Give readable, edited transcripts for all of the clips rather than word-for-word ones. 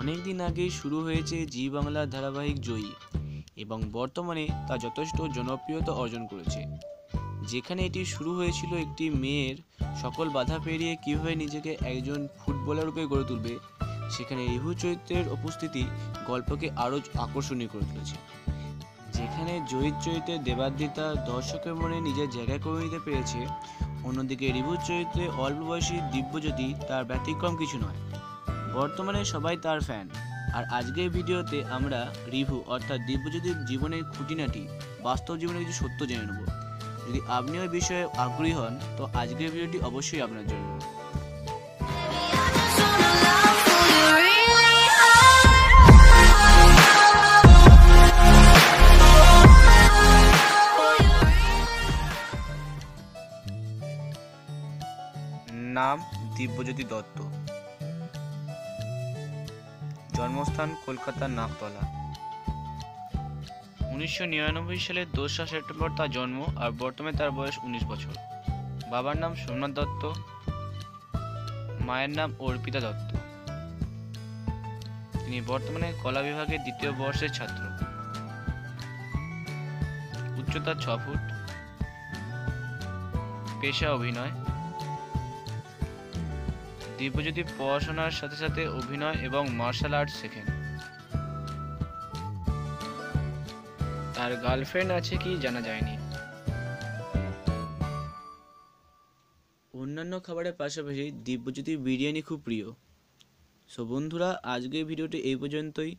অনেক দিন আগেই শুরু হয়েছে জি বাংলার ধারাবাহিক জয়ী এবং বর্তমানে তা যথেষ্ট জনপ্রিয়তা অর্জন করেছে। যেখানে এটি শুরু হয়েছিল একটি মেয়ের সকল বাধা পেরিয়ে কীভাবে নিজেকে একজন ফুটবলার রূপে গড়ে তুলবে, সেখানে রিভু চরিত্রের উপস্থিতি গল্পকে আরও আকর্ষণীয় করে তুলেছে। যেখানে জয়ীর চরিত্রে দেবাদ্রিতা দর্শকের মনে নিজের জায়গা করে নিতে পেরেছে, অন্যদিকে রিভুর চরিত্রে অল্প বয়সী দিব্যজ্যোতি তার ব্যতিক্রম কিছু নয়। বর্তমানে সবাই তার ফ্যান। আর আজকের ভিডিওতে আমরা রিভু অর্থাৎ দিব্যজ্যোতির জীবনের খুঁটিনাটি, বাস্তব জীবনের কিছু সত্য জেনে নেব। যদি আপনি ওই বিষয়ে আগ্রহী হন তো আজকের ভিডিওটি অবশ্যই আপনার জন্য। নাম দিব্যজ্যোতি দত্ত, জন্মস্থান কলকাতার নাকতলা। 1999 সালের 2রা সেপ্টেম্বর তার জন্ম, আর বর্তমানে তার বয়স 19 বছর। বাবার নাম সোমনাথ দত্ত, মায়ের নাম অর্পিতা দত্ত। তিনি বর্তমানে কলা বিভাগের 2য় বর্ষের ছাত্র। উচ্চতা 6 ফুট। পেশা অভিনয়। দিব্যজ্যোতি পড়াশোনার সাথে সাথে অভিনয় এবং মার্শাল আর্ট শেখেন। তার গার্লফ্রেন্ড আছে কি জানা যায়নি। অন্যান্য খাবারের পাশাপাশি দিব্যজ্যোতির বিরিয়ানি খুব প্রিয়। সো বন্ধুরা, আজকের ভিডিওটি এই পর্যন্তই।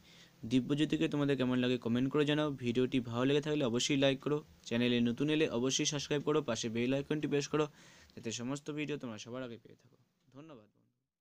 দিব্যজ্যোতিকে তোমাদের কেমন লাগে কমেন্ট করে জানাও। ভিডিওটি ভালো লেগে থাকলে অবশ্যই লাইক করো। চ্যানেলে নতুন এলে অবশ্যই সাবস্ক্রাইব করো, পাশে বেল আইকনটি প্রেস করো, যাতে সমস্ত ভিডিও তোমরা সবার আগে পেয়ে থাকো। ধন্যবাদ।